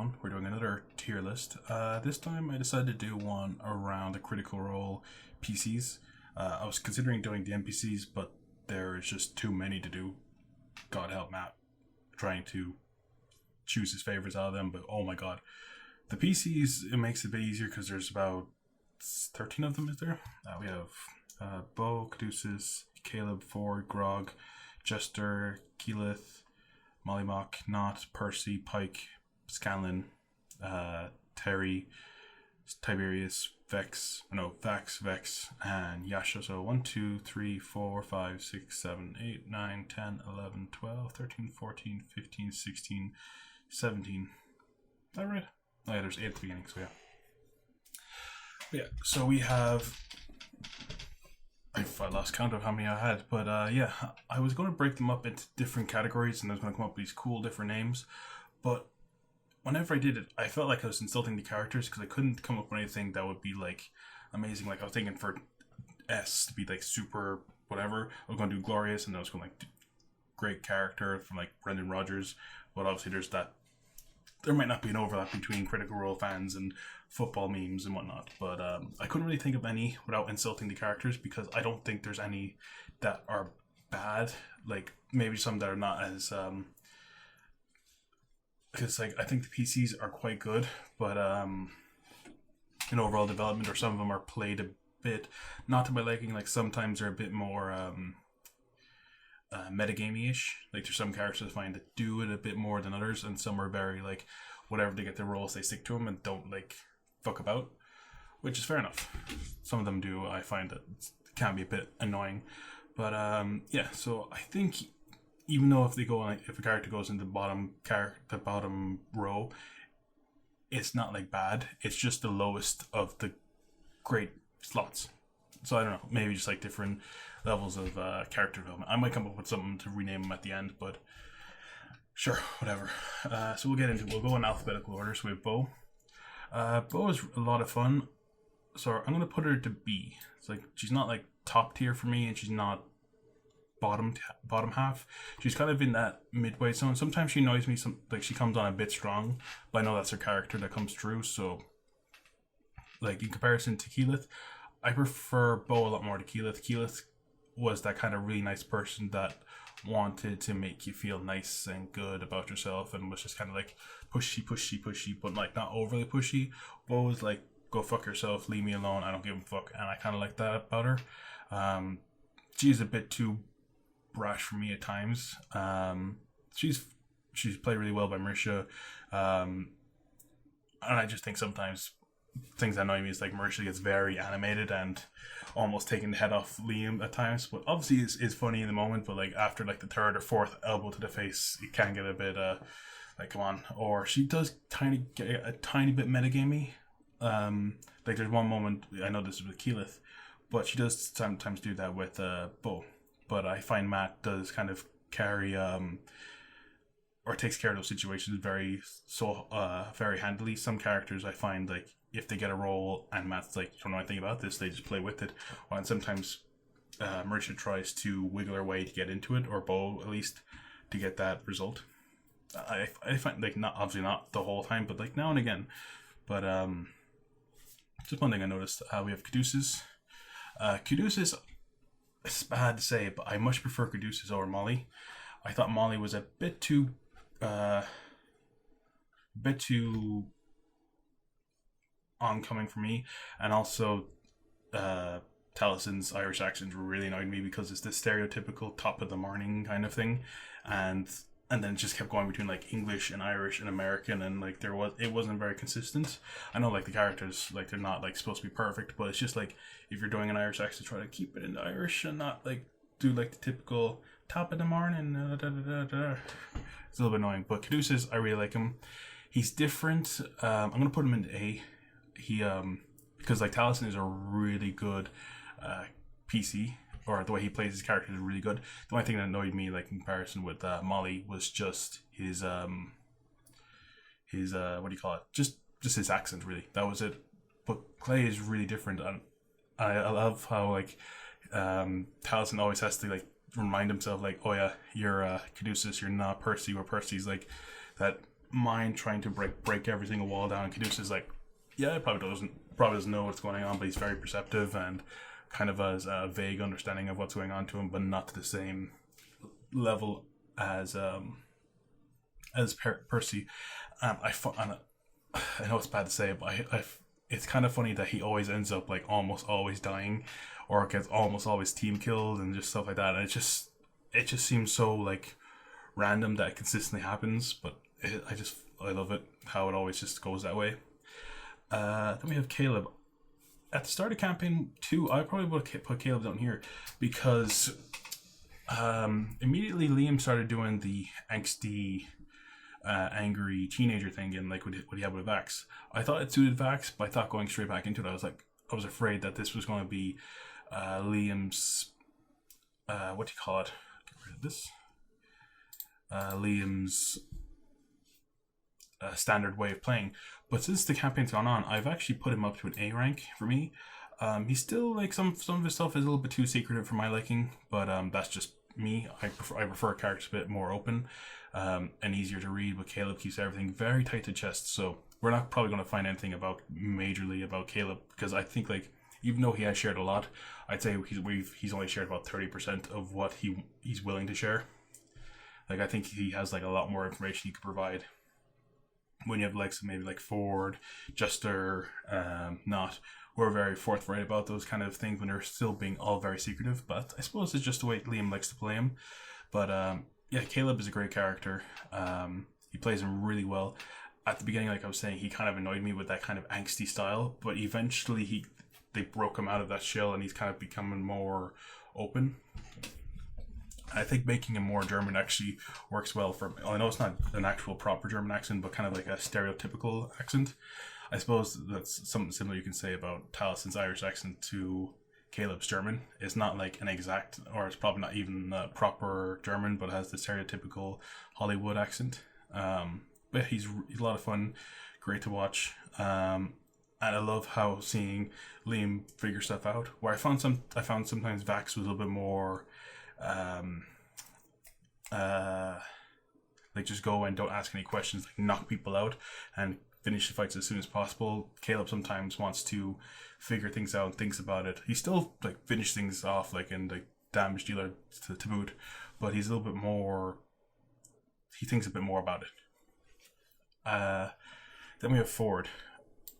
everyone. We're doing another tier list. This time I decided to do one around the Critical Role PCs. I was considering doing the NPCs, but there is just too many to do. God help Matt trying to choose his favorites out of them, but oh my god. The PCs, it makes it a bit easier because there's about 13 of them, is there? We have Beau, Caduceus, Caleb, Fjord, Grog, Jester, Keyleth, Mollymauk, Nott, Percy, Pike, Scanlan, Terry, Tiberius, Vex, and Yasha. So 1, 2, 3, 4, 5, 6, 7, 8, 9, 10, 11, 12, 13, 14, 15, 16, 17. Is that right? Oh yeah, there's 8 at the beginning, so yeah. Yeah, so we have... I lost count of how many I had, but yeah, I was going to break them up into different categories and I was going to come up with these cool different names, but whenever I did it, I felt like I was insulting the characters because I couldn't come up with anything that would be like amazing. Like I was thinking for S to be like super whatever, I was going to do Glorious, and I was going to like great character from like Brendan Rodgers, but obviously there might not be an overlap between Critical Role fans and football memes and whatnot, but I couldn't really think of any without insulting the characters because I don't think there's any that are bad. Like maybe some that are not as because like I think the PCs are quite good, but in overall development, or some of them are played a bit not to my liking. Like sometimes they're a bit more metagamey-ish. Like there's some characters I find that do it a bit more than others, and some are very like whatever they get their roles, they stick to them and don't like fuck about, which is fair enough. Some of them do. I find that it can be a bit annoying, but yeah. So I think even though if a character goes in the bottom row, it's not like bad. It's just the lowest of the great slots. So I don't know. Maybe just like different levels of character development. I might come up with something to rename them at the end, but sure, whatever. So we'll get into it. We'll go in alphabetical order. So we have Beau. Beau is a lot of fun. So I'm going to put her to B. It's like she's not like top tier for me, and she's not bottom half. She's kind of in that midway zone. Sometimes she annoys me. Like she comes on a bit strong, but I know that's her character that comes through. So like in comparison to Keyleth, I prefer Beau a lot more to Keyleth. Keyleth was that kind of really nice person that wanted to make you feel nice and good about yourself, and was just kind of like pushy, but like not overly pushy. Beau was like, go fuck yourself, leave me alone, I don't give a fuck, and I kind of like that about her. She's a bit too brash for me at times. She's played really well by Marisha, and I just think sometimes things that annoy me is like Marisha gets very animated and almost taking the head off Liam at times, but obviously it's funny in the moment, but like after like the third or fourth elbow to the face, it can get a bit like come on. Or she does get a tiny bit metagamey. Like there's one moment, I know this is with Keyleth, but she does sometimes do that with Beau. But I find Matt does kind of carry or takes care of those situations very handily. Some characters I find like if they get a role and Matt's like, you don't know anything about this, they just play with it. And sometimes Marisha tries to wiggle her way to get into it, or Beau at least, to get that result. I find like obviously not the whole time, but like now and again. But just one thing I noticed, we have Caduceus. Caduceus, it's bad to say, but I much prefer Caduceus over Molly. I thought Molly was a bit too oncoming for me, and also Talison's Irish accents really annoyed me because it's this stereotypical top of the morning kind of thing, and then it just kept going between like English and Irish and American, and like it wasn't very consistent. I know like the characters, like they're not like supposed to be perfect, but it's just like if you're doing an Irish accent, try to keep it in the Irish and not like do like the typical top of the morning. It's a little bit annoying, but Caduceus, I really like him. He's different. I'm gonna put him in A. He because like Taliesin is a really good PC, or the way he plays his character is really good. The only thing that annoyed me, like in comparison with Molly, was just his what do you call it? Just his accent, really. That was it. But Clay is really different, and I love how like Taliesin always has to like remind himself like, oh yeah, you're Caduceus, you're not Percy, where Percy's like that mind trying to break every single wall down. And Caduceus is like, yeah, probably doesn't know what's going on, but he's very perceptive and kind of has a vague understanding of what's going on to him, but not to the same level as Percy. I know it's bad to say, but it's kind of funny that he always ends up like almost always dying, or gets almost always team killed and just stuff like that. And it just seems so like random that it consistently happens, but I love it how it always just goes that way. Then we have Caleb. At the start of campaign 2, I probably would have put Caleb down here because immediately Liam started doing the angsty, angry teenager thing and like what he had with Vax. I thought it suited Vax, but I thought going straight back into it, I was afraid that this was going to be Liam's what do you call it? Get rid of this. Liam's standard way of playing. But since the campaign's gone on, I've actually put him up to an A rank for me. He's still like some of his stuff is a little bit too secretive for my liking, but that's just me. I prefer characters a bit more open and easier to read. But Caleb keeps everything very tight to chest, so we're not probably going to find anything majorly about Caleb, because I think like even though he has shared a lot, I'd say he's only shared about 30% of what he's willing to share. Like I think he has like a lot more information he could provide. When you have like maybe like Fjord, Jester, Nott, we're very forthright about those kind of things when they're still being all very secretive. But I suppose it's just the way Liam likes to play him. But yeah, Caleb is a great character. He plays him really well. At the beginning, like I was saying, he kind of annoyed me with that kind of angsty style. But eventually they broke him out of that shell and he's kind of becoming more open. I think making him more German actually works well for him. I know it's not an actual proper German accent, but kind of like a stereotypical accent. I suppose that's something similar you can say about Talison's Irish accent to Caleb's German. It's not like an exact, or it's probably not even proper German, but it has the stereotypical Hollywood accent. But he's a lot of fun, great to watch. And I love how seeing Liam figure stuff out. Where I found sometimes Vax was a little bit more like just go and don't ask any questions, like knock people out and finish the fights as soon as possible. Caleb sometimes wants to figure things out and thinks about it. He still like finish things off like in the damage dealer to boot, but he's a little bit more, he thinks a bit more about it. Then we have Fjord.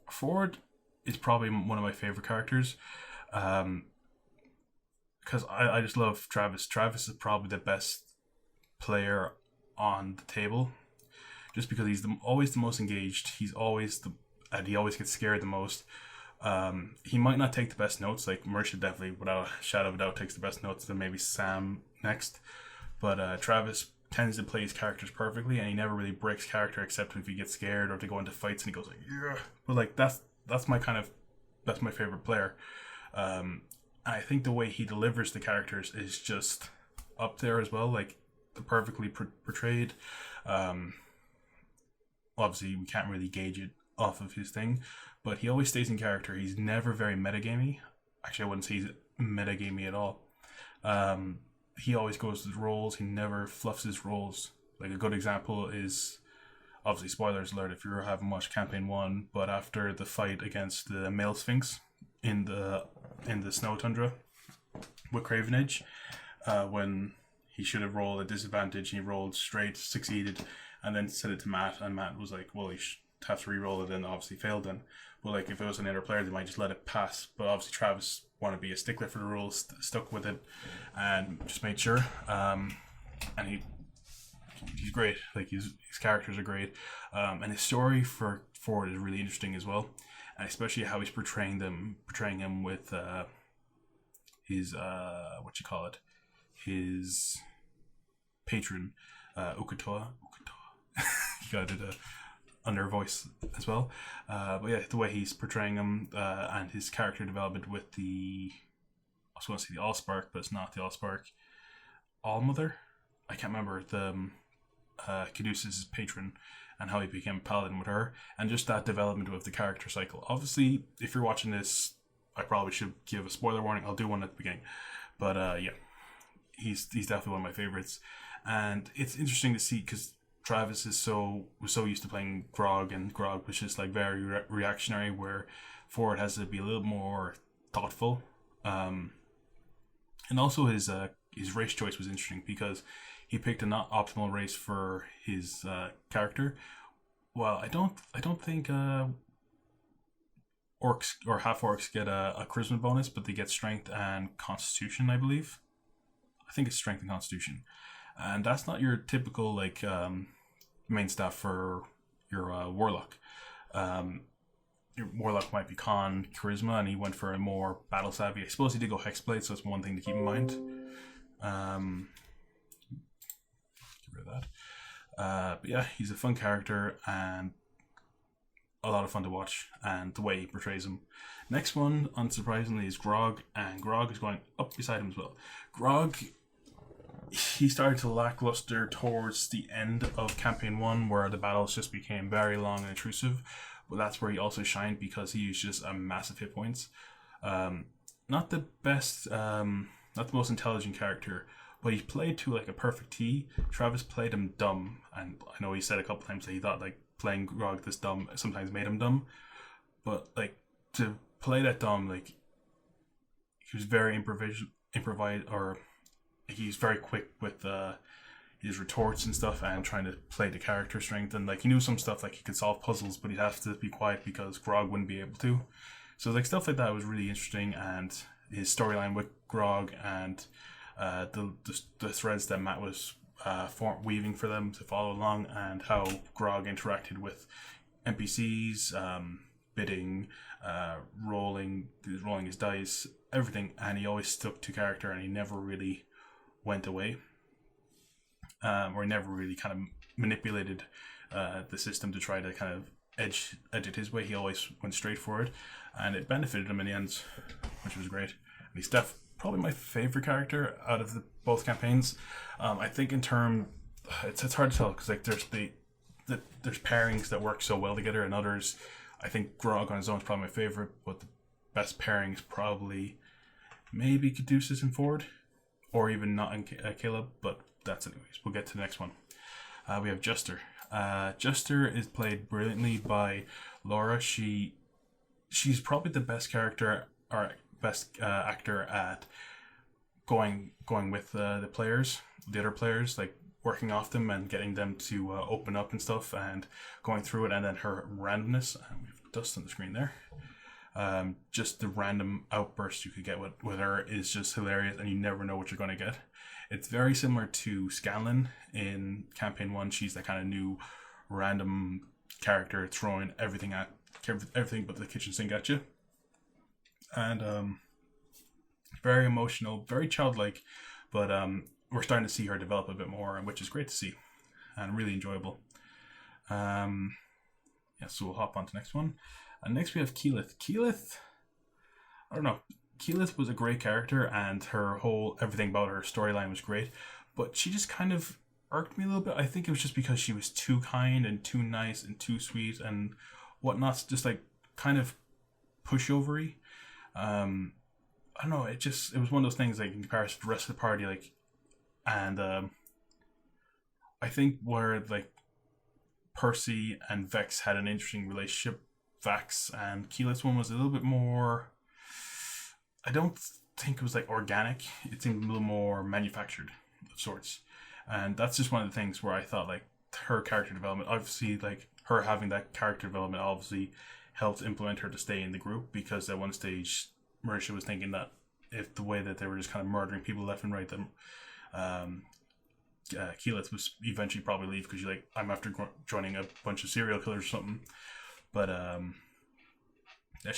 Fjord is probably one of my favorite characters. Because I just love Travis. Travis is probably the best player on the table, just because he's always the most engaged. He always gets scared the most. He might not take the best notes. Like Marisha definitely, without a shadow of a doubt, takes the best notes. Then maybe Sam next. But Travis tends to play his characters perfectly, and he never really breaks character except if he gets scared or to go into fights and he goes like, yeah. But like that's my favorite player. I think the way he delivers the characters is just up there as well, like perfectly portrayed. Obviously, we can't really gauge it off of his thing, but he always stays in character. He's never very metagamey. Actually, I wouldn't say he's metagamey at all. He always goes to his roles. He never fluffs his roles. Like a good example is, obviously, spoilers alert if you haven't watched campaign 1, but after the fight against the male Sphinx in the snow tundra with Cravenedge, when he should have rolled a disadvantage, he rolled straight, succeeded, and then said it to Matt, and Matt was like, well, he should have to re-roll it, and obviously failed then. But like, if it was another player, they might just let it pass. But obviously Travis wanted to be a stickler for the rules, stuck with it, and just made sure. And he's great. Like his characters are great, and his story for Fjord is really interesting as well. And especially how he's portraying him with his his patron, Ukatoa. He got it under voice as well. But yeah, the way he's portraying him and his character development with I was going to say the Allspark, but it's not the Allspark. Allmother? I can't remember. The Caduceus' patron, and how he became a paladin with her, and just that development with the character cycle. Obviously, if you're watching this, I probably should give a spoiler warning. I'll do one at the beginning. But yeah, he's definitely one of my favorites. And it's interesting to see, because Travis was so used to playing Grog, and Grog was just like very reactionary, where Fjord has to be a little more thoughtful. And also his race choice was interesting because he picked a not optimal race for his character. Well, I don't think orcs or half orcs get a charisma bonus, but they get strength and constitution, I believe. I think it's strength and constitution, and that's not your typical like main stat for your warlock. Your warlock might be con charisma, and he went for a more battle savvy. I suppose he did go hexblade, so that's one thing to keep in mind. Get rid of that. But yeah, he's a fun character and a lot of fun to watch, and the way he portrays him. Next one, unsurprisingly, is Grog, and Grog is going up beside him as well. Grog, he started to lackluster towards the end of campaign 1, where the battles just became very long and intrusive. But that's where he also shined because he used just a massive hit points. Not the best, not the most intelligent character, but he played to like a perfect T. Travis played him dumb, and I know he said a couple times that he thought like playing Grog this dumb sometimes made him dumb, but like to play that dumb, like he was very improvise, or he's very quick with his retorts and stuff, and trying to play the character strength, and like he knew some stuff like he could solve puzzles, but he'd have to be quiet because Grog wouldn't be able to. So like stuff like that was really interesting, and his storyline with Grog and the threads that Matt was weaving for them to follow along, and how Grog interacted with NPCs, bidding, rolling his dice, everything, and he always stuck to character, and he never really went away, or he never really kind of manipulated the system to try to kind of edge it his way. He always went straight for it, and it benefited him in the end, which was great. And he's probably my favorite character out of both campaigns. I think in term, it's hard to tell because like there's pairings that work so well together, and others. I think Grog on his own is probably my favorite, but the best pairing is probably maybe Caduceus and Fjord, or even Nott and Keyleth. But that's anyways. We'll get to the next one. We have Jester. Jester is played brilliantly by Laura. She's probably the best character or best actor at going with the players, the other players, like working off them and getting them to open up and stuff, and going through it, and then her randomness. And we have dust on the screen there. Just the random outbursts you could get with her is just hilarious, and you never know what you're going to get. It's very similar to Scanlan in campaign 1. She's that kind of new random character throwing everything but the kitchen sink at you. And very emotional, very childlike, but we're starting to see her develop a bit more, which is great to see and really enjoyable. So we'll hop on to the next one. And next we have Keyleth. Keyleth, I don't know. Keyleth was a great character, and everything about her storyline was great, but she just kind of irked me a little bit. I think it was just because she was too kind and too nice and too sweet and whatnot, just like kind of pushovery. I don't know. It was one of those things like in comparison to the rest of the party, like, and I think where like Percy and Vex had an interesting relationship, Vax and Keyleth's one was a little bit more. I don't think it was like organic. It seemed a little more manufactured of sorts, and that's just one of the things where I thought like her character development, obviously like her having that character development obviously helped implement her to stay in the group, because at one stage Marisha was thinking that if the way that they were just kind of murdering people left and right, then Keyleth was eventually probably leave because she's like, I'm after joining a bunch of serial killers or something. But yeah,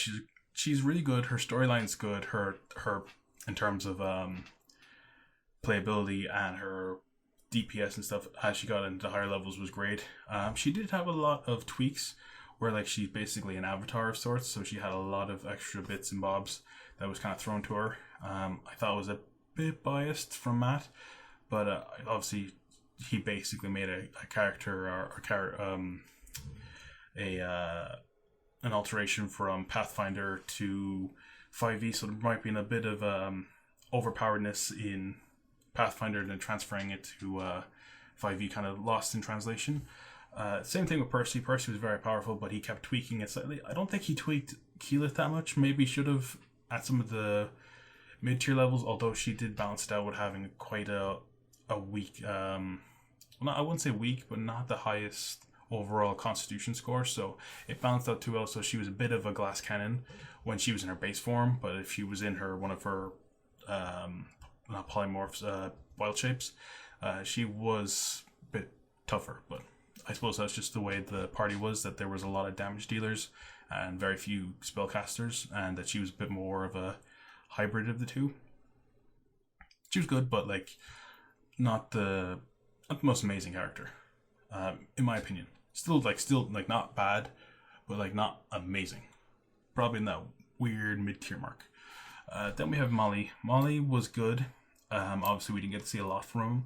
she's really good. Her storyline's good. Her in terms of playability and her DPS and stuff as she got into higher levels was great. She did have a lot of tweaks where like she's basically an avatar of sorts, so she had a lot of extra bits and bobs that was kind of thrown to her. I thought it was a bit biased from Matt, but obviously he basically made a character an alteration from Pathfinder to 5e, so there might be a bit of overpoweredness in Pathfinder and then transferring it to 5e kind of lost in translation. Same thing with Percy. Percy was very powerful, but he kept tweaking it slightly. I don't think he tweaked Keyleth that much. Maybe he should have at some of the mid-tier levels, although she did balance it out with having quite a weak, I wouldn't say weak, but not the highest overall constitution score, so it balanced out too well. So she was a bit of a glass cannon when she was in her base form, but if she was in one of her not polymorphs, wild shapes, she was a bit tougher. But I suppose that's just the way the party was, that there was a lot of damage dealers and very few spellcasters, and that she was a bit more of a hybrid of the two. She was good, but like not the most amazing character, in my opinion. Still not bad, but like not amazing. Probably in that weird mid-tier mark. Then we have Molly. Molly was good. Obviously we didn't get to see a lot from him,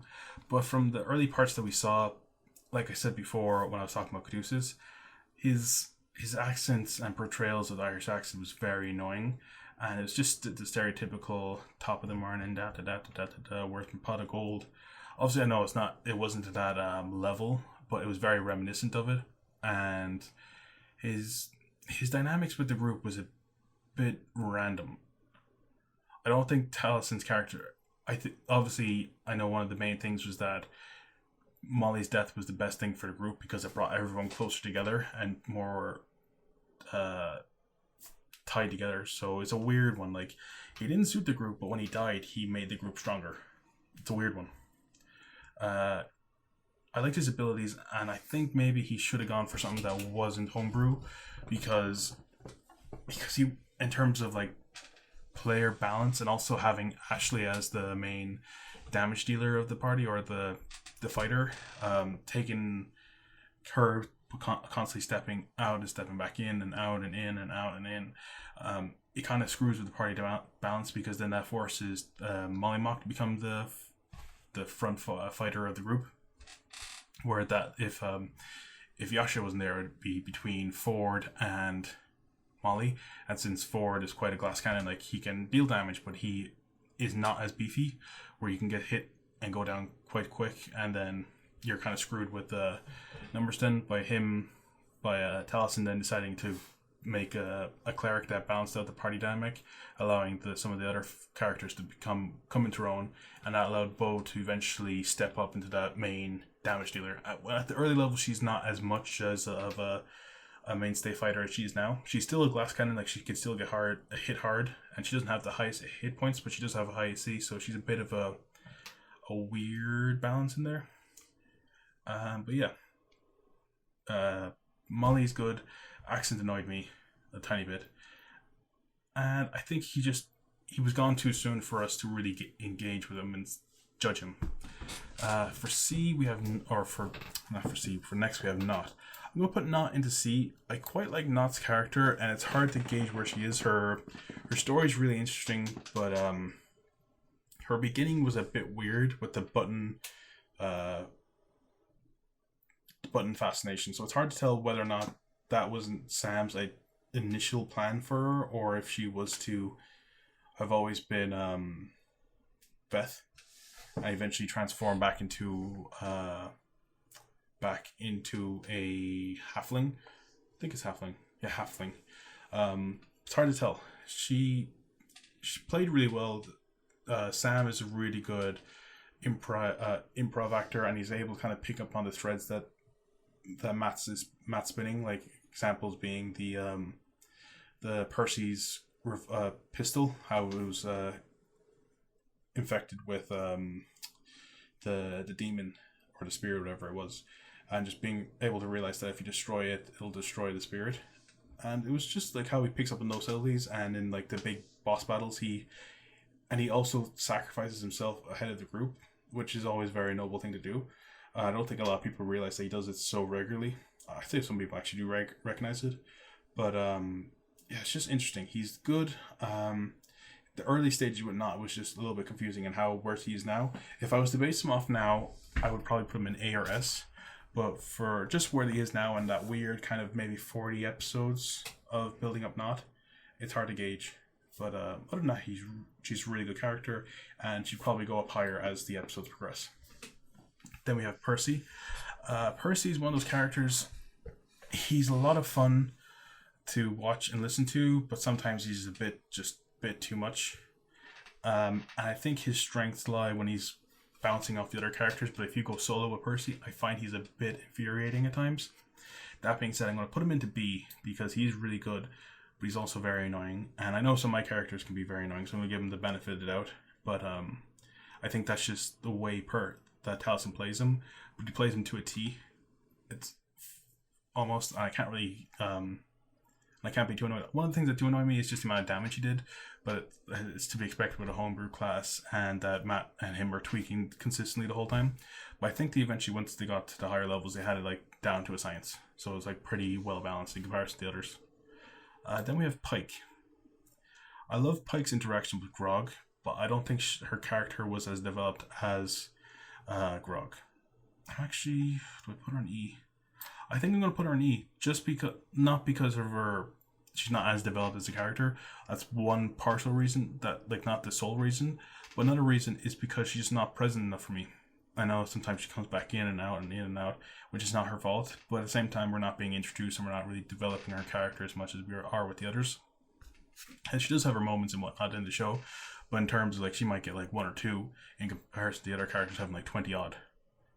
but from the early parts that we saw, like I said before when I was talking about Caduceus, his accents and portrayals of the Irish accent was very annoying, and it was just the stereotypical top of the morning, worth my pot of gold. Obviously, I know it wasn't to that level, but it was very reminiscent of it, and his dynamics with the group was a bit random. I don't think Talison's character. Obviously I know one of the main things was that Molly's death was the best thing for the group because it brought everyone closer together and more tied together. So it's a weird one. Like, he didn't suit the group, but when he died, he made the group stronger. It's a weird one. I liked his abilities, and I think maybe he should have gone for something that wasn't homebrew, because he, in terms of like player balance, and also having Ashley as the main damage dealer of the party, or the fighter, taking her constantly stepping out and stepping back in and out and in and out and in, it kind of screws with the party balance, because then that forces Mollymauk to become the front fighter of the group. Where that if Yasha wasn't there, it'd be between Fjord and Molly, and since Fjord is quite a glass cannon, like, he can deal damage, but he is not as beefy, where you can get hit and go down quite quick, and then you're kind of screwed with the numbers then by Taliesin then deciding to make a cleric that balanced out the party dynamic, allowing some of the other characters to come into their own, and that allowed Beau to eventually step up into that main damage dealer. At the early level, she's not as much as of a mainstay fighter as she is now. She's still a glass cannon, like, she can still get hit hard, and she doesn't have the highest hit points, but she does have a high AC, so she's a bit of a weird balance in there. But yeah, Molly's good. Accent annoyed me a tiny bit, and I think he was gone too soon for us to really engage with him and judge him. For C we have, for next we have Nott. I'm gonna put Nott into C. I quite like Nott's character, and it's hard to gauge where she is. Her story is really interesting, but her beginning was a bit weird with the button fascination. So it's hard to tell whether or not that wasn't Sam's initial plan for her, or if she was to have always been Beth, and eventually transform back into a halfling. I think it's halfling. Yeah, halfling. It's hard to tell. She played really well. Sam is a really good improv actor, and he's able to kind of pick up on the threads that Matt's spinning. Like, examples being the Percy's pistol, how it was infected with the demon or the spirit, whatever it was, and just being able to realize that if you destroy it, it'll destroy the spirit. And it was just like how he picks up on those abilities, and in like the big boss battles, he also sacrifices himself ahead of the group, which is always a very noble thing to do. I don't think a lot of people realize that he does it so regularly. I think some people actually do recognize it, but yeah, it's just interesting. He's good. The early stages with Nott was just a little bit confusing, and how where he is now. If I was to base him off now, I would probably put him in A or S. But for just where he is now and that weird kind of maybe 40 episodes of building up Nott, it's hard to gauge. But other than that, she's a really good character, and she'd probably go up higher as the episodes progress. Then we have Percy. Percy's one of those characters. He's a lot of fun to watch and listen to, but sometimes he's a bit too much. And I think his strengths lie when he's bouncing off the other characters. But if you go solo with Percy, I find he's a bit infuriating at times. That being said, I'm going to put him into B because he's really good, but he's also very annoying. And I know some of my characters can be very annoying, so I'm going to give him the benefit of the doubt. But I think that's just the way that Taliesin plays him. But he plays him to a T. It's almost, I can't really, I can't be too annoyed. One of the things that do annoy me is just the amount of damage he did, but it's to be expected with a homebrew class, and that Matt and him are tweaking consistently the whole time. But I think they eventually, once they got to the higher levels, they had it like down to a science. So it was like pretty well balanced in comparison to the others. Then we have Pike. I love Pike's interaction with Grog, but I don't think her character was as developed as Grog. I'm actually, do I put her on E? I think I'm going to put her on E, just because, not because of her, she's not as developed as a character. That's one partial reason, that like not the sole reason, but another reason is because she's not present enough for me. I know sometimes she comes back in and out, which is not her fault, but at the same time we're not being introduced and we're not really developing her character as much as we are with the others. And she does have her moments and whatnot in the show, but in terms of like, she might get like 1 or 2 in comparison to the other characters having like 20 odd,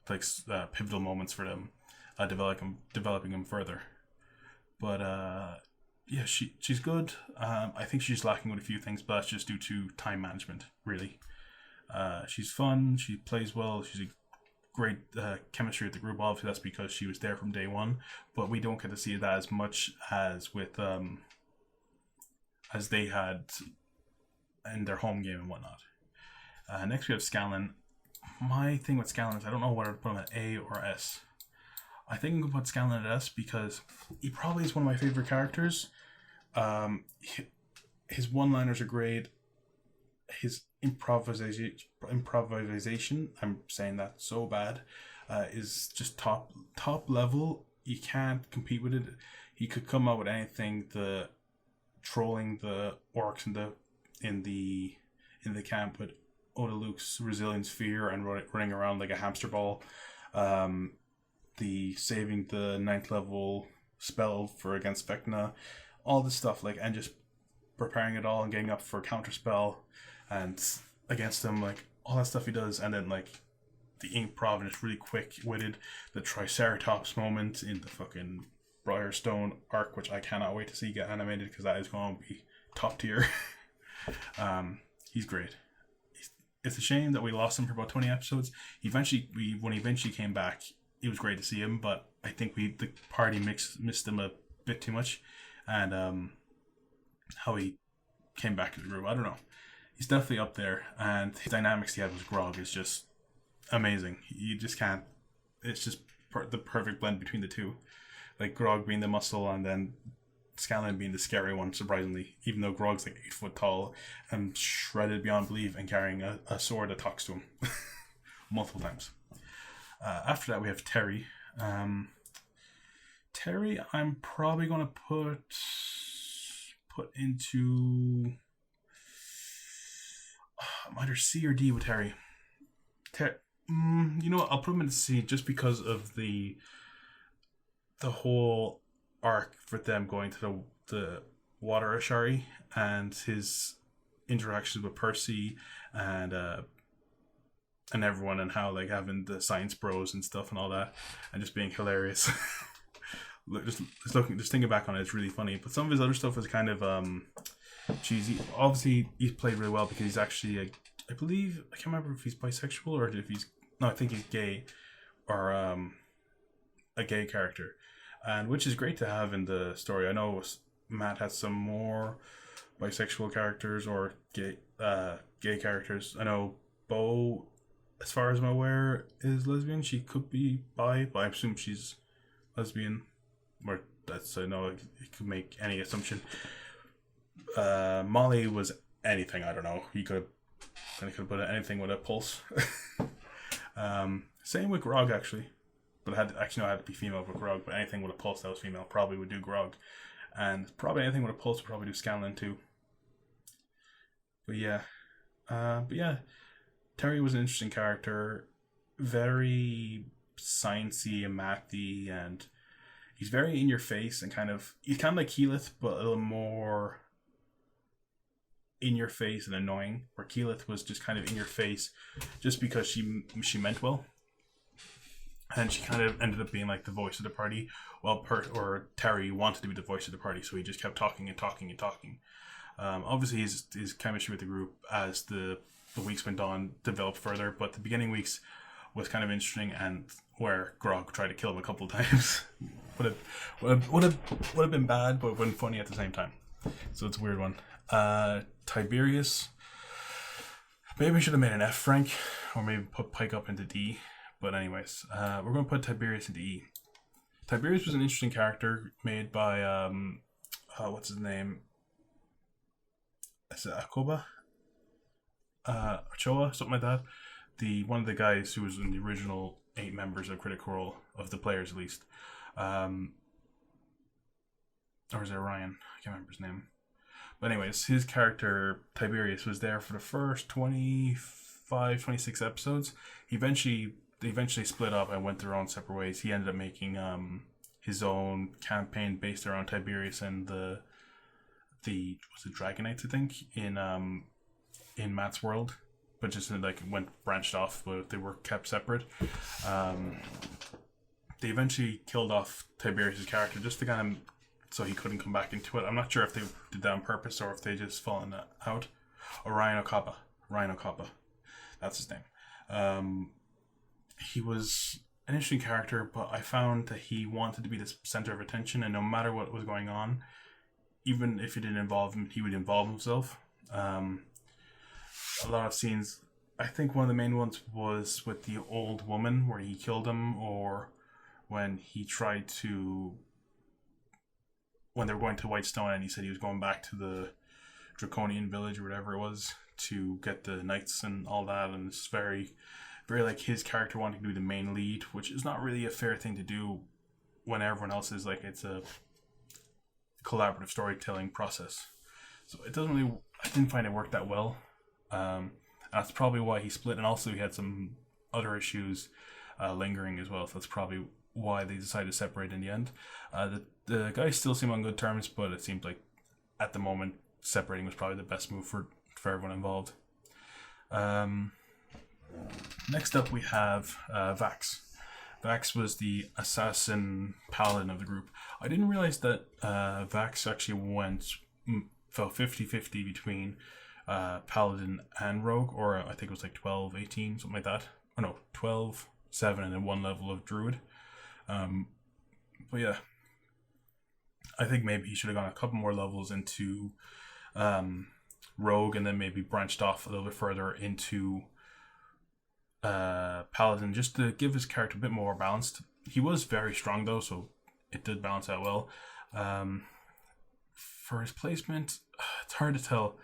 like pivotal moments for them, developing them further. But yeah, she's good. I think she's lacking with a few things, but that's just due to time management, really. She's fun, she plays well, she's a great chemistry with the group. Obviously that's because she was there from day one, but we don't get to see that as much as with as they had in their home game and whatnot. Next we have Scanlan. My thing with Scanlan is I don't know whether to put him at A or S. I think I'm going to put Scanlan at S because he probably is one of my favorite characters. His one-liners are great. His improvisation, I'm saying that so bad, is just top level. You can't compete with it. He could come out with anything. The trolling the orcs in the camp with Oda-Luke's resilience fear and running around like a hamster ball. The saving the 9th level spell for against Vex'ahlia, all this stuff, like, and just preparing it all and getting up for counterspell and against them, like all that stuff he does. And then like the improv, and it's really quick-witted. The Triceratops moment in the fucking Briarstone arc, which I cannot wait to see get animated because that is going to be top tier. He's great. It's a shame that we lost him for about 20 episodes. When he eventually came back, it was great to see him, but I think the party missed him a bit too much, and how he came back to the group, I don't know. He's definitely up there, and his dynamics he had with Grog is just amazing. You just can't. It's just the perfect blend between the two, like Grog being the muscle, and then Scanlan being the scary one, surprisingly, even though Grog's like 8 foot tall and shredded beyond belief and carrying a sword that talks to him multiple times. After that, we have Terry. Terry, I'm probably going to put into either C or D with Terry. You know what? I'll put him into C just because of the whole arc for them going to the Water Ashari and his interactions with Percy and everyone, and how like having the science bros and stuff and all that, and just being hilarious. just thinking back on it, it's really funny. But some of his other stuff is kind of cheesy. Obviously, he's played really well because he's actually I believe, I can't remember if he's bisexual or if he's, no, I think he's gay, or a gay character, and which is great to have in the story. I know Matt has some more bisexual characters or gay characters. I know Beau, as far as I'm aware, is lesbian. She could be bi, but I assume she's lesbian. Or that's, I know it could make any assumption. Molly was anything, I don't know. He could have put anything with a pulse. Same with Grog, actually. But it had to be female with Grog, but anything with a pulse that was female probably would do Grog. And probably anything with a pulse would probably do Scanlan too. But yeah. Terry was an interesting character. very sciencey and mathy, and he's very in your face and he's kind of like Keyleth, but a little more in your face and annoying. Where Keyleth was just kind of in your face, just because she meant well, and she kind of ended up being like the voice of the party. While Terry wanted to be the voice of the party, so he just kept talking and talking and talking. Obviously, his chemistry with the group as the weeks went on developed further, but the beginning weeks was kind of interesting, and where Grog tried to kill him a couple of times would have been bad, but would have been funny at the same time. So it's a weird one. Tiberius. Maybe we should have made an F, Frank, or maybe put Pike up into D. But anyways, we're going to put Tiberius into E. Tiberius was an interesting character made by what's his name? Is it Akoba? Ochoa, something like that. One of the guys who was in the original 8 members of Critical Role, of the players at least. Or is it Ryan? I can't remember his name. But anyways, his character, Tiberius, was there for the first 25, 26 episodes. They eventually split up and went their own separate ways. He ended up making his own campaign based around Tiberius and the was it Dragonites, I think, in Matt's world, but just branched off, but they were kept separate. They eventually killed off Tiberius' character just to kind of so he couldn't come back into it. I'm not sure if they did that on purpose or if they just fallen out. Ryan Okapa, that's his name. He was an interesting character, but I found that he wanted to be the center of attention, and no matter what was going on, even if it didn't involve him, he would involve himself. A lot of scenes, I think one of the main ones was with the old woman where he killed him, or when they were going to Whitestone and he said he was going back to the Draconian village or whatever it was to get the knights and all that, and it's very, very like his character wanting to be the main lead, which is not really a fair thing to do when everyone else is like, it's a collaborative storytelling process. So I didn't find it work that well. That's probably why he split, and also he had some other issues lingering as well, so that's probably why they decided to separate in the end. The guys still seem on good terms, but it seems like at the moment separating was probably the best move for everyone involved. Next up we have Vax. Vax was the assassin paladin of the group. I didn't realize that Vax actually fell 50-50 between paladin and rogue, or I think it was like 12-18, something like that. Or no, 12-7 and then 1 level of druid. But yeah, I think maybe he should have gone a couple more levels into rogue, and then maybe branched off a little bit further into paladin, just to give his character a bit more balanced. He was very strong though, so it did balance out well. For his placement, it's hard to tell.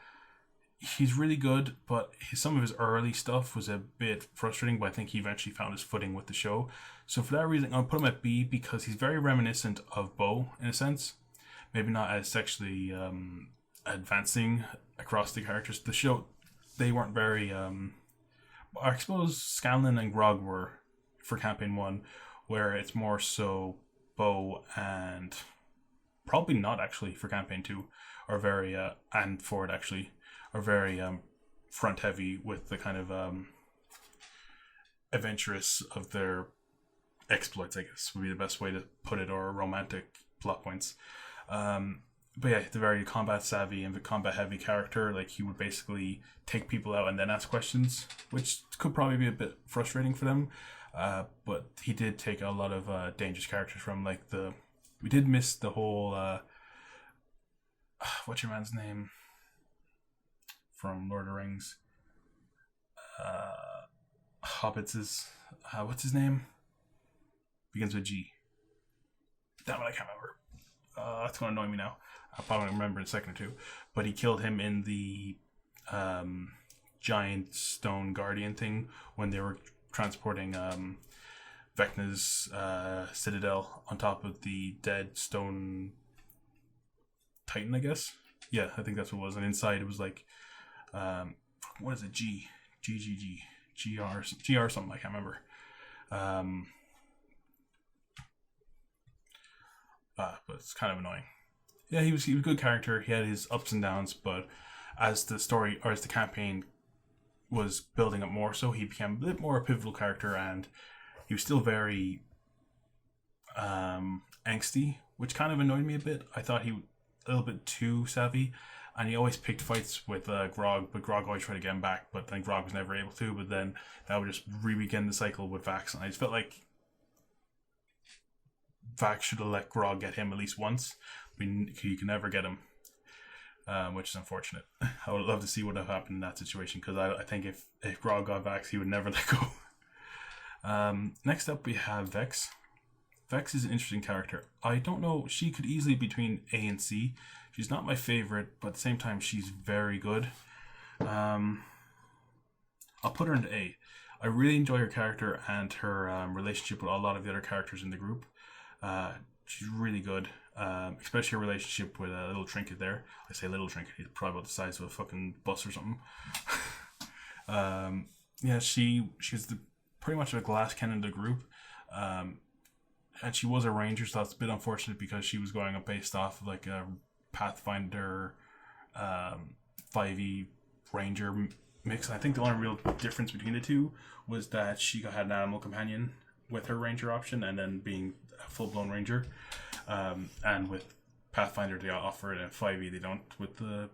He's really good, but some of his early stuff was a bit frustrating, but I think he eventually found his footing with the show. So for that reason, I'll put him at B, because he's very reminiscent of Beau, in a sense. Maybe not as sexually advancing across the characters. The show, they weren't very... I suppose Scanlan and Grog were for Campaign 1, where it's more so Beau and... Probably not, actually, for Campaign 2, are very... and Fjord, actually, are very front-heavy with the kind of adventurous of their exploits, I guess, would be the best way to put it, or romantic plot points. But yeah, the very combat-savvy and the combat-heavy character, like, he would basically take people out and then ask questions, which could probably be a bit frustrating for them. But he did take a lot of dangerous characters from, like, we did miss the whole... what's your man's name? From Lord of the Rings. Hobbits' what's his name? Begins with G. Damn it, I can't remember. That's going to annoy me now. I'll probably remember in a second or two. But he killed him in the giant stone guardian thing when they were transporting Vecna's citadel on top of the dead stone titan, I guess. Yeah, I think that's what it was. And inside it was like, what is it? GR something, I can't remember. But it's kind of annoying. Yeah, he was a good character. He had his ups and downs, but as the story or as the campaign was building up more, so he became a bit more a pivotal character, and he was still very angsty, which kind of annoyed me a bit. I thought he was a little bit too savvy, and he always picked fights with Grog, but Grog always tried to get him back, but then Grog was never able to. But then that would just re-begin the cycle with Vax, and I just felt like Vax should have let Grog get him at least once. You can never get him, which is unfortunate. I would love to see what would have happened in that situation, because I think if Grog got Vax, he would never let go. Next up, we have Vex. Vex is an interesting character. I don't know, she could easily be between A and C. She's not my favorite, but at the same time, she's very good. I'll put her into A. I really enjoy her character and her relationship with a lot of the other characters in the group. She's really good, especially her relationship with a little trinket there. I say little trinket, he's probably about the size of a fucking bus or something. Yeah, she was pretty much a glass cannon of the group. And she was a ranger, so that's a bit unfortunate because she was going up based off of like a Pathfinder 5e ranger mix. I think the only real difference between the two was that she had an animal companion with her ranger option, and then being a full-blown ranger. And with Pathfinder, they offer it in 5e. They don't with the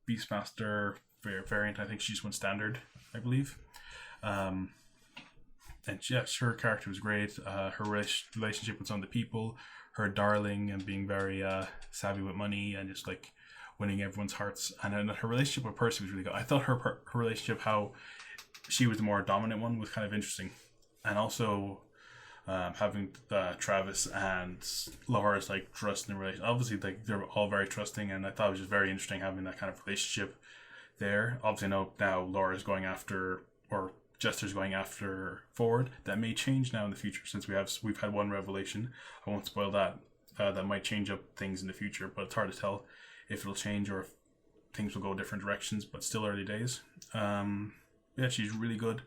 Beastmaster variant. I think she just went standard, I believe. And yes, her character was great. Her relationship with some of the people, her darling, and being very savvy with money, and just like winning everyone's hearts. And then her relationship with Percy was really good. I thought her relationship, how she was the more dominant one, was kind of interesting. And also having Travis and Laura's like trust in the relation. Obviously, like they're all very trusting, and I thought it was just very interesting having that kind of relationship there. Obviously, I know now Laura's going after, or Jester's going after Fjord. That may change now in the future, since we've had one revelation. I won't spoil that. That might change up things in the future, but it's hard to tell if it'll change or if things will go different directions. But still early days. Yeah, she's really good.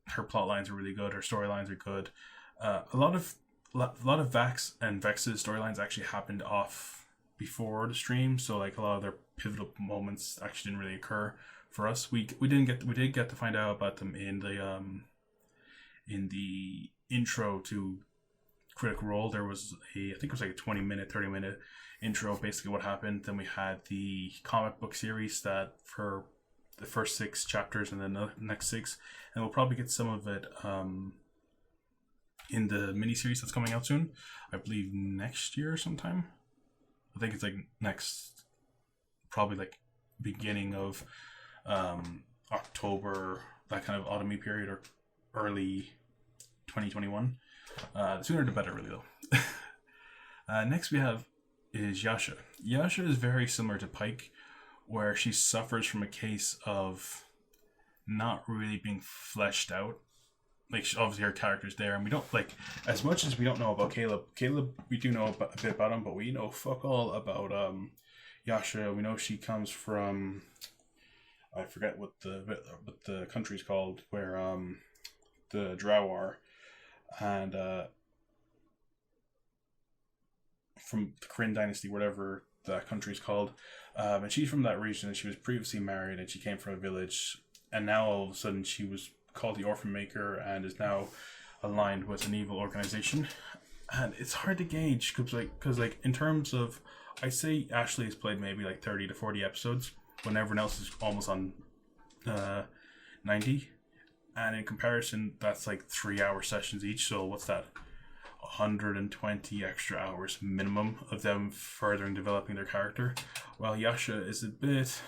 Her plot lines are really good. Her storylines are good. A lot of Vax and Vex's storylines actually happened off before the stream, so like a lot of their pivotal moments actually didn't really occur for us. We did get to find out about them in the intro to Critical Role. There was I think it was like a 30-minute intro, basically what happened. Then we had the comic book series that for the first 6 chapters, and then the next 6, and we'll probably get some of it in the miniseries that's coming out soon. I believe next year sometime. I think it's like next, probably like beginning of October, that kind of autumn period, or early 2021. The sooner the better, really, though. Next we have is Yasha. Yasha is very similar to Pike, where she suffers from a case of not really being fleshed out. Like, obviously her character's there, and we don't, like, as much as we don't know about Caleb, we do know a bit about him, but we know fuck all about Yasha. We know she comes from, I forget what the country's called, where the Drow are, and from the Kryn dynasty, whatever that country's called. And she's from that region, and she was previously married, and she came from a village, and now all of a sudden she was called the Orphan Maker and is now aligned with an evil organization. And it's hard to gauge because in terms of, I'd say Ashley has played maybe like 30 to 40 episodes when everyone else is almost on 90, and in comparison that's like 3-hour sessions each, so what's that, 120 extra hours minimum of them furthering developing their character, while Yasha is a bit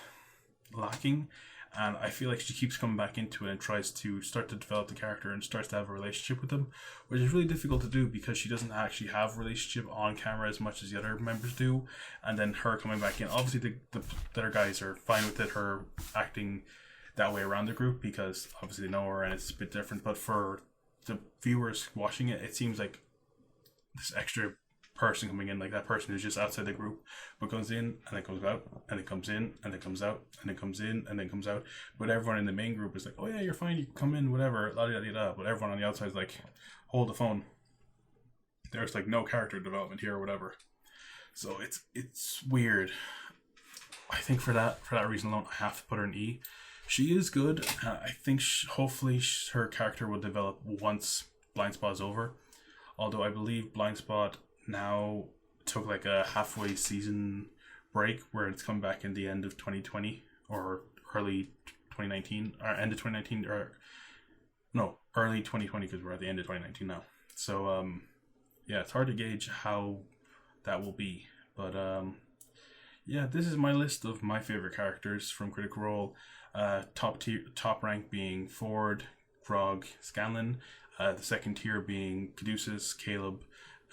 lacking. And I feel like she keeps coming back into it and tries to start to develop the character and starts to have a relationship with them, which is really difficult to do because she doesn't actually have a relationship on camera as much as the other members do. And then her coming back in, obviously the other guys are fine with it, her acting that way around the group, because obviously they know her and it's a bit different. But for the viewers watching it, it seems like this extra person coming in, like that person who's just outside the group, but comes in and then comes out, and it comes in and then comes out, and then comes in and then comes out. But everyone in the main group is like, oh yeah, you're fine, you can come in, whatever, la da da da. But everyone on the outside is like, hold the phone. There's like no character development here or whatever. So it's weird. I think for that reason alone, I have to put her in E. She is good. I think hopefully her character will develop once Blind Spot is over. Although I believe Blind Spot now took like a halfway season break where it's come back in the end of 2020 or early 2019 or end of 2019 or no, early 2020 because we're at the end of 2019 now. So yeah, it's hard to gauge how that will be. But yeah, this is my list of my favorite characters from Critical Role. Top rank being Fjord, Grog, Scanlan. The second tier being Caduceus, Caleb,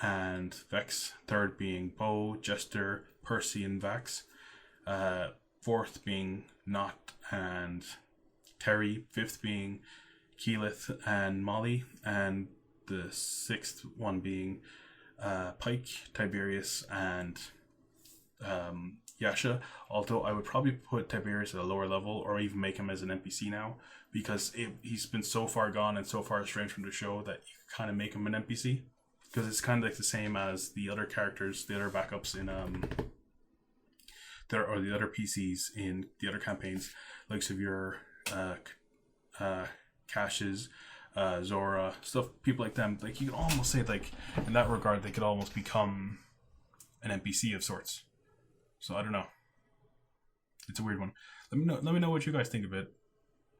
and Vex. Third being Beau, Jester, Percy, and Vax. Fourth being Nott and Terry. Fifth being Keyleth and Molly. And the sixth one being Pike, Tiberius, and Yasha. Although I would probably put Tiberius at a lower level or even make him as an NPC now, because he's been so far gone and so far estranged from the show that you kind of make him an NPC, because it's kind of like the same as the other characters, the other backups in the other PCs in the other campaigns, like Severe, Caches, Zora, stuff, people like them. Like you can almost say, like in that regard, they could almost become an NPC of sorts. So I don't know. It's a weird one. Let me know what you guys think of it.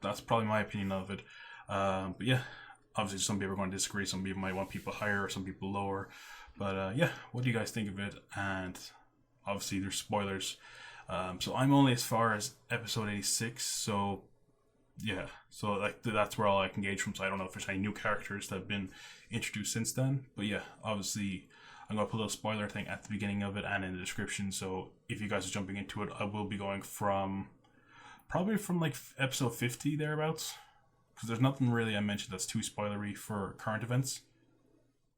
That's probably my opinion of it. But yeah, obviously some people are going to disagree. Some people might want people higher, some people lower. But yeah, what do you guys think of it? And obviously there's spoilers. So I'm only as far as episode 86. So yeah, so like that's where all I can gauge from. So I don't know if there's any new characters that have been introduced since then. But yeah, obviously I'm going to put a little spoiler thing at the beginning of it and in the description. So if you guys are jumping into it, I will be going probably from like episode 50 thereabouts. Because there's nothing really I mentioned that's too spoilery for current events.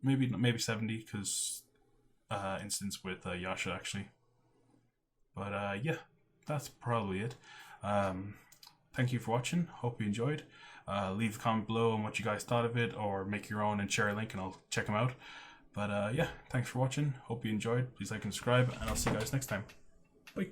Maybe 70 because instance with Yasha actually. But yeah, that's probably it. Thank you for watching. Hope you enjoyed. Leave a comment below on what you guys thought of it, or make your own and share a link and I'll check them out. But yeah, thanks for watching. Hope you enjoyed. Please like and subscribe, and I'll see you guys next time. Bye.